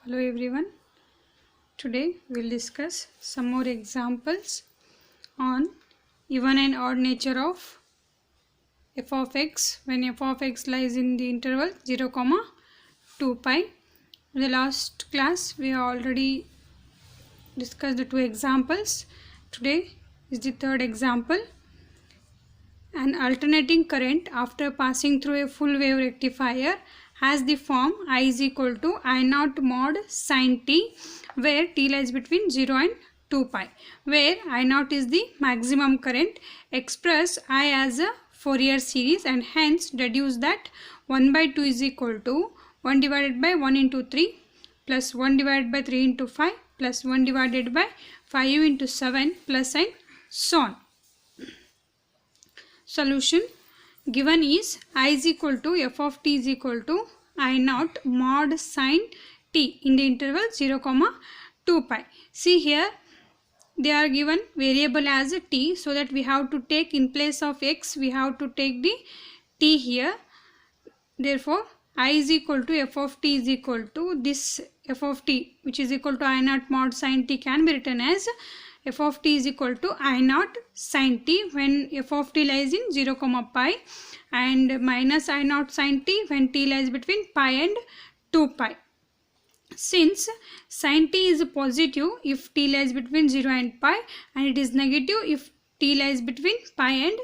Hello everyone. Today we will discuss some more examples on even and odd nature of f of x when f of x lies in the interval 0, 2 pi. In the last class we have already discussed the two examples. Today is the third example. An alternating current after passing through a full wave rectifier has the form I is equal to I naught mod sin t, where t lies between 0 and 2 pi, where I naught is the maximum current. Express I as a Fourier series and hence deduce that 1 by 2 is equal to 1 divided by 1 into 3 plus 1 divided by 3 into 5 plus 1 divided by 5 into 7 plus and so on. Solution given is I is equal to f of t is equal to I naught mod sin t in the interval 0, 2 pi. See here they are given variable as a t, so that we have to take in place of x we have to take the t here. Therefore I is equal to f of t is equal to this f of t, which is equal to I naught mod sin t, can be written as f of t is equal to I naught sin t when f of t lies in 0, pi, and minus I naught sin t when t lies between pi and 2 pi. Since sin t is positive if t lies between 0 and pi, and it is negative if t lies between pi and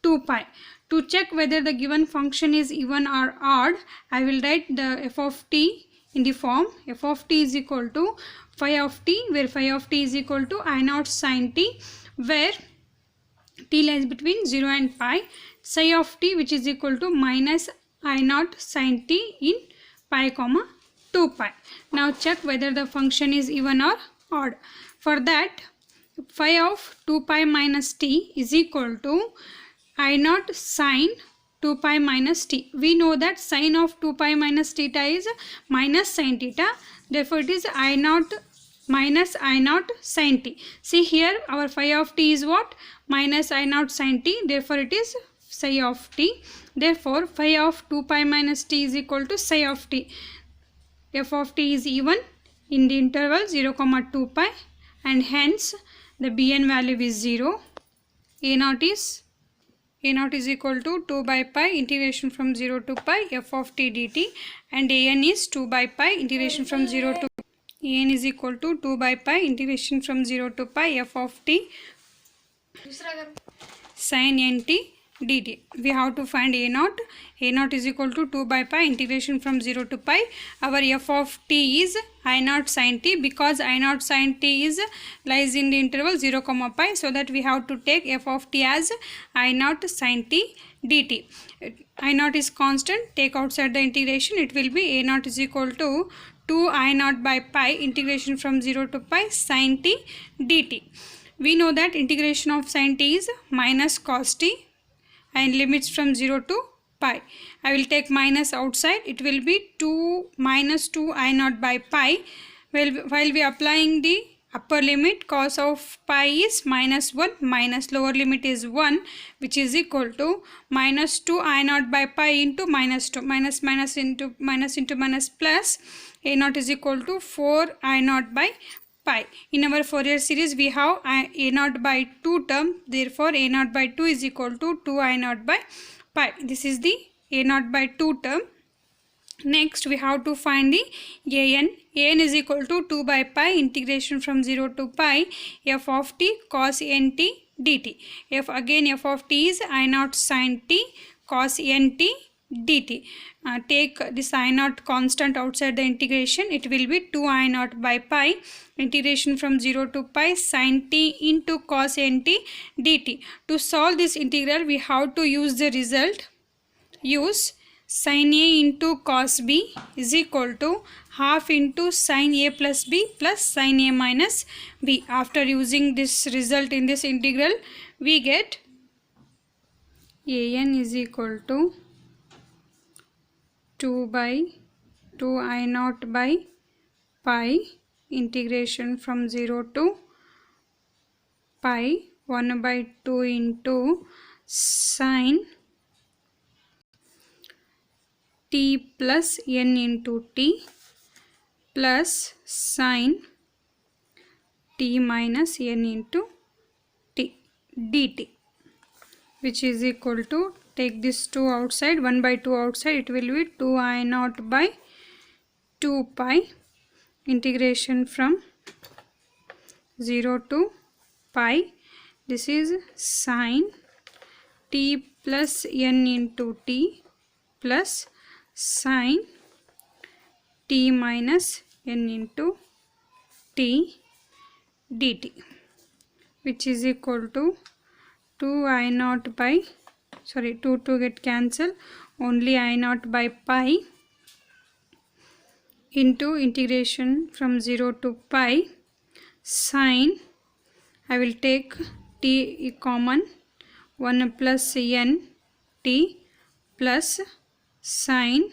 2 pi. To check whether the given function is even or odd, I will write the f of t in the form f of t is equal to phi of t, where phi of t is equal to I naught sin t, where t lies between 0 and pi, psi of t which is equal to minus I naught sin t in pi, 2 pi. Now check whether the function is even or odd. For that, phi of 2 pi minus t is equal to I naught sin 2 pi minus t. We know that sin of 2 pi minus theta is minus sin theta. Therefore, it is I naught minus I naught sin t. See here our phi of t is what? Minus I naught sin t. Therefore, it is psi of t. Therefore, phi of 2 pi minus t is equal to psi of t. F of t is even in the interval 0, 2 pi, and hence the Bn value is 0. A naught is equal to 2 by pi integration from 0 to pi f of t dt, and An is 2 by pi integration from 0 to An is equal to 2 by pi integration from 0 to pi f of t sin nt dt. We have to find A naught. A naught is equal to 2 by pi integration from 0 to pi. Our f of t is I naught sin t, because I naught sin t is lies in the interval 0, pi, so that we have to take f of t as I naught sin t dt. I naught is constant, take outside the integration, it will be A naught is equal to 2 I naught by pi integration from 0 to pi sin t dt. We know that integration of sin t is minus cos t and limits from 0 to pi. I will take minus outside, it will be 2 minus 2 I naught by pi. Well, while we are applying the upper limit, cos of pi is minus 1, minus lower limit is 1, which is equal to minus 2 I naught by pi into minus 2, minus minus into minus plus. A naught is equal to 4 I naught by pi. In our Fourier series we have A naught by 2 term, therefore A naught by 2 is equal to 2 I naught by pi. This is the A naught by 2 term. Next we have to find the An. An is equal to 2 by pi integration from 0 to pi f of t cos nt dt. F of t is I naught sin t cos nt dt. Take this I naught constant outside the integration, it will be 2 I naught by pi integration from 0 to pi sin t into cos nt dt. To solve this integral we have to use the result. Use sin a into cos b is equal to half into sin a plus b plus sin a minus b. After using this result in this integral, we get An is equal to 2 by 2 I naught by pi integration from 0 to pi 1 by 2 into sin t plus n into t plus sine t minus n into t dt, which is equal to, take this 2 outside, 1 by 2 outside, it will be 2 I naught by 2 pi integration from 0 to pi. This is sine t plus n into t plus sine t minus n into t dt, which is equal to 2 I naught by, sorry, 2 get cancelled, only I naught by pi into integration from 0 to pi sine, I will take t common, 1 plus n t plus sine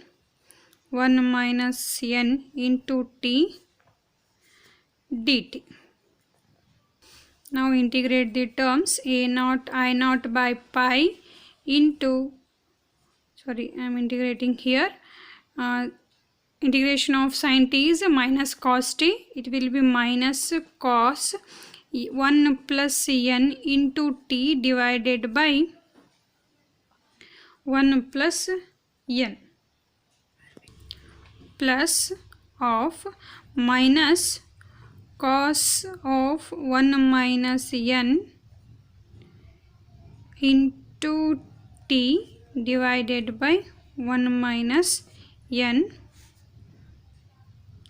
1 minus n into t dt. Now integrate the terms, a naught I naught by pi into, sorry, I am integrating here, integration of sine t is minus cos t, it will be minus cos 1 plus n into t divided by 1 plus n plus of minus cos of 1 minus n into t divided by 1 minus n,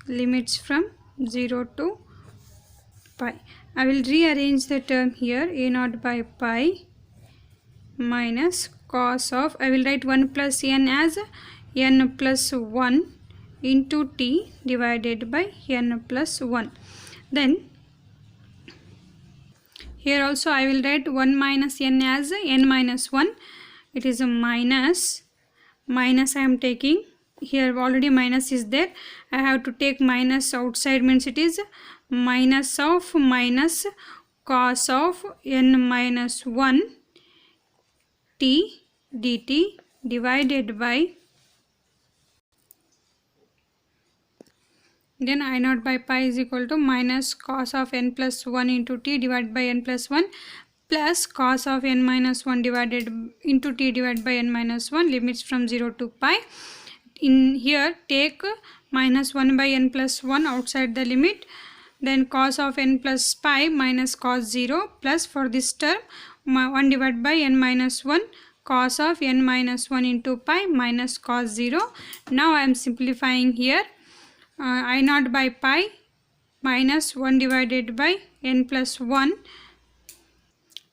limits from 0 to pi. I will rearrange the term here, a naught by pi minus cos of, I will write 1 plus n as n plus 1 into t divided by n plus 1. Then here also I will write 1 minus n as n minus 1. It is a minus I am taking. Here already minus is there. I have to take minus outside, means it is minus of minus cos of n minus 1 t dt divided by, then I naught by pi is equal to minus cos of n plus 1 into t divided by n plus 1 plus cos of n minus 1 divided into t divided by n minus 1, limits from 0 to pi. In here take minus 1 by n plus 1 outside the limit, then cos of n plus pi minus cos 0 plus, for this term 1 divided by n minus 1 cos of n minus 1 into pi minus cos 0. Now I am simplifying here, I naught by pi minus 1 divided by n plus 1.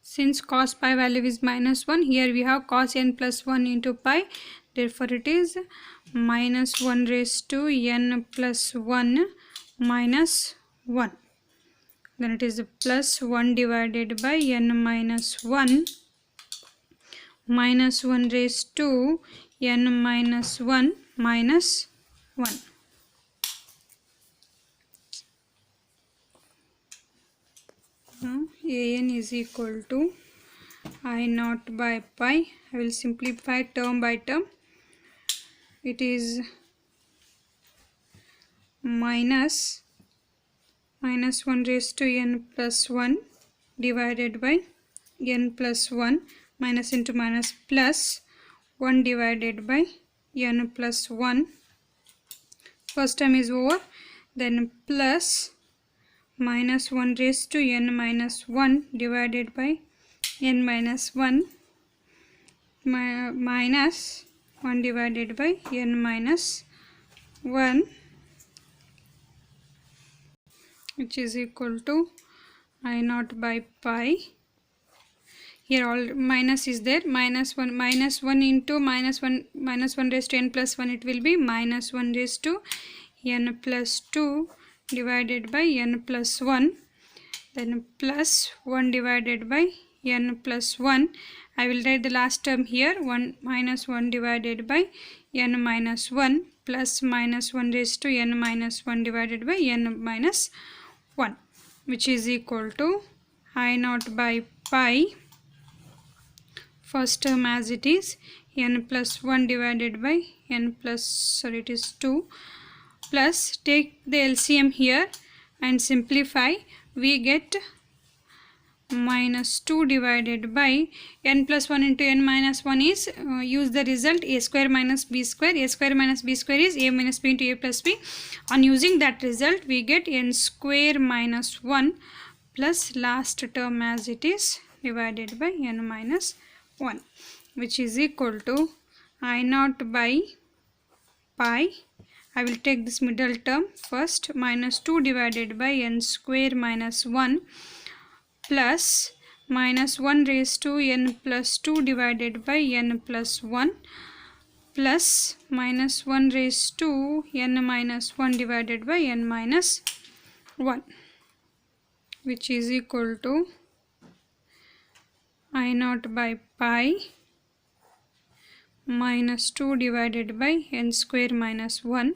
Since cos pi value is minus 1, here we have cos n plus 1 into pi, therefore it is minus 1 raised to n plus 1 minus 1. Then it is plus 1 divided by n minus 1 minus 1 raised to n minus 1 minus 1. Now an is equal to I naught by pi. I will simplify term by term. It is minus 1 raised to n plus 1 divided by n plus 1, minus into minus, plus 1 divided by n plus 1. First term is over, then plus minus 1 raised to n minus 1 divided by n minus 1 minus 1 divided by n minus 1, which is equal to I naught by pi. Here all minus is there, minus 1 into minus 1 raised to n plus 1, it will be minus 1 raised to n plus 2 divided by n plus 1, then plus 1 divided by n plus 1. I will write the last term here, minus 1 divided by n minus 1 plus minus 1 raised to n minus 1 divided by n minus 1, which is equal to I naught by pi, first term as it is, n plus 1 divided by n plus, sorry, it is 2 plus take the LCM here and simplify. We get minus 2 divided by n plus 1 into n minus 1 is use the result a square minus b square. A square minus b square is a minus b into a plus b. On using that result we get n square minus 1 plus last term as it is divided by n minus 1, which is equal to I naught by pi. I will take this middle term first, minus 2 divided by n square minus 1 plus minus 1 raised to n plus 2 divided by n plus 1 plus minus 1 raised to n minus 1 divided by n minus 1, which is equal to I naught by pi minus 2 divided by n square minus 1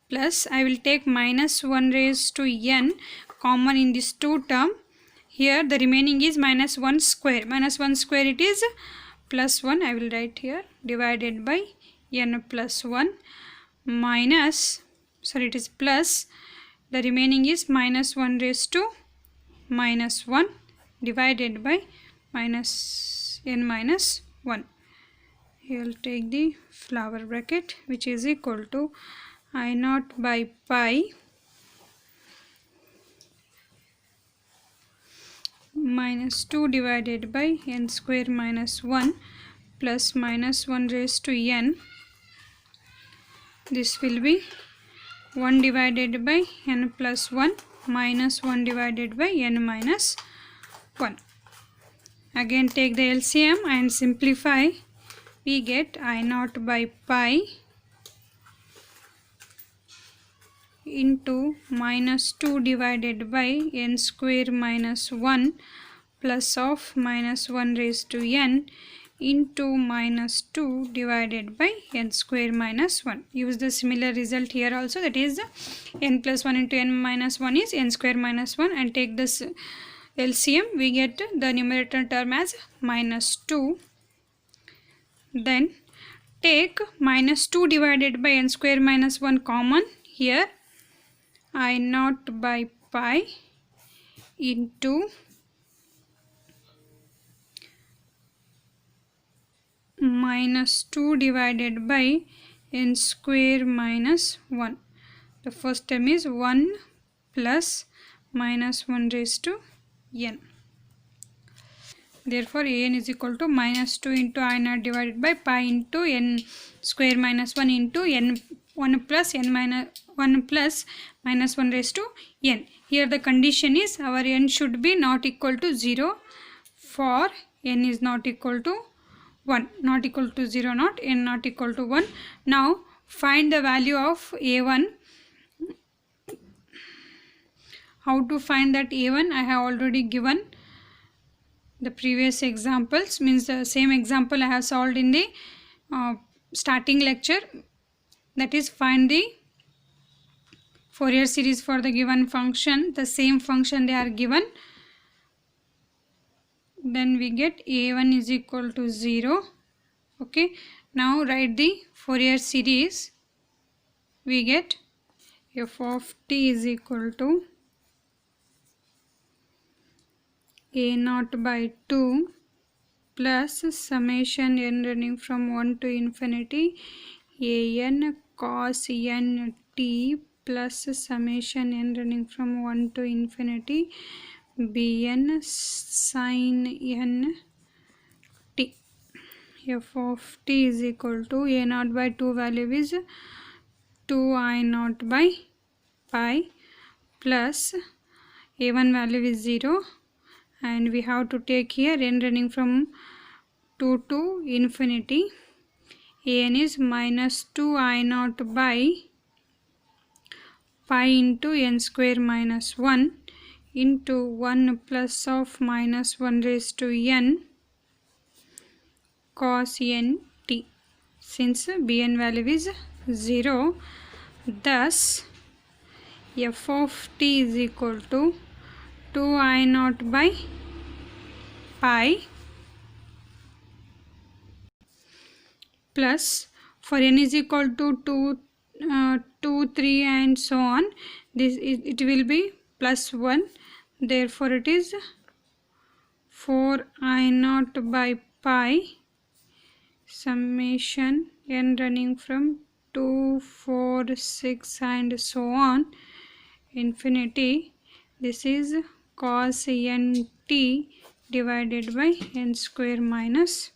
plus I will take minus 1 raised to n common in this 2 term. Here the remaining is minus 1 square. Minus 1 square it is plus 1. I will write here divided by n plus 1 minus, sorry, it is plus, the remaining is minus 1 raised to minus 1 divided by minus n minus 1. Here will take the flower bracket, which is equal to I naught by pi minus 2 divided by n square minus 1 plus minus 1 raised to n. This will be 1 divided by n plus 1 minus 1 divided by n minus 1. Again take the LCM and simplify. We get I naught by pi into minus 2 divided by n square minus 1 plus of minus 1 raised to n into minus 2 divided by n square minus 1. Use the similar result here also, that is n plus 1 into n minus 1 is n square minus 1, and take this LCM. We get the numerator term as minus 2. Then take minus 2 divided by n square minus 1 common here. I naught by pi into minus 2 divided by n square minus 1. The first term is 1 plus minus 1 raised to n. Therefore an is equal to minus 2 into I naught divided by pi into n square minus 1 into n 1 plus n minus 1 plus minus 1 raised to n. Here the condition is our n should be not equal to 0 for n is not equal to 1. Not equal to 0 not, n not equal to 1. Now find the value of a1. How to find that a1? I have already given the previous examples, means the same example I have solved in the starting lecture, that is find the Fourier series for the given function. The same function they are given, then we get a1 is equal to 0. Okay, now write the Fourier series. We get f of t is equal to a naught by 2 plus summation n running from 1 to infinity an cos n t plus summation n running from 1 to infinity bn sin n t. F of t is equal to a naught by 2 value is 2 I naught by pi plus a1 value is 0, and we have to take here n running from 2 to infinity. An is minus 2 I naught by pi into n square minus 1 into 1 plus of minus 1 raised to n cos n t. Since bn value is 0, thus f of t is equal to 2 I naught by pi plus, for n is equal to 2 2, 3 and so on. It will be plus 1. Therefore, it is 4 I naught by pi summation n running from 2, 4, 6 and so on infinity. This is cos nt divided by n square minus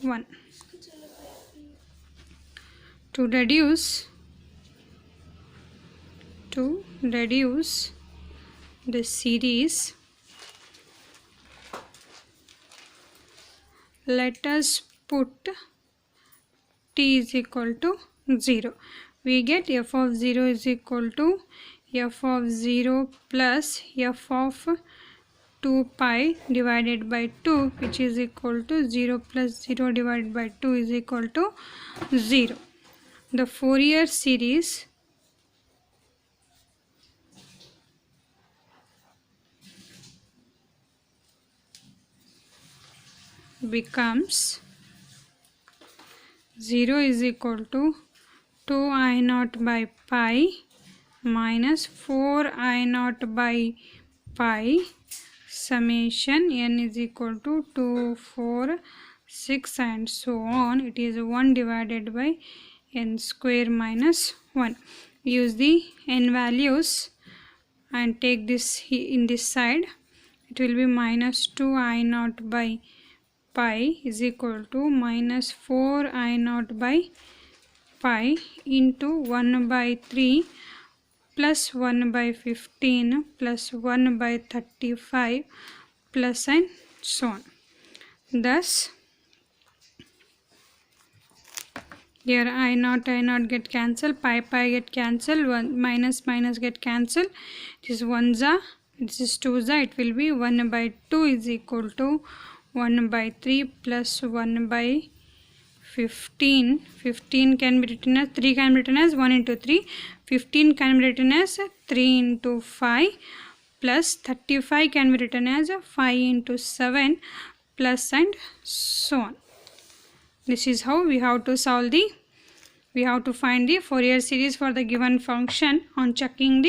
1. To reduce the series, let us put t is equal to 0. We get f of 0 is equal to f of 0 plus f of 2 pi divided by 2, which is equal to 0 plus 0 divided by 2 is equal to 0. The Fourier series becomes 0 is equal to 2 I naught by pi minus 4 I naught by pi summation n is equal to 2, 4, 6 and so on. It is 1 divided by n square minus 1. Use the n values and take this in this side. It will be minus 2 I naught by pi is equal to minus 4 I naught by pi into 1 by 3 plus 1 by 15 plus 1 by 35 plus and so on. Thus, here I naught get cancelled, pi get cancelled, 1 minus get cancelled. This is 1 za, this is 2 za. It will be 1 by 2 is equal to 1 by 3 plus 1 by 15. 15 can be written as 3 can be written as 1 into 3. 15 can be written as 3 into 5 plus 35 can be written as 5 into 7 plus and so on. This is how we have to solve we have to find the Fourier series for the given function on checking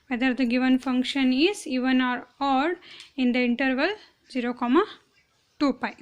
whether the given function is even or odd in the interval 0, 2 pi.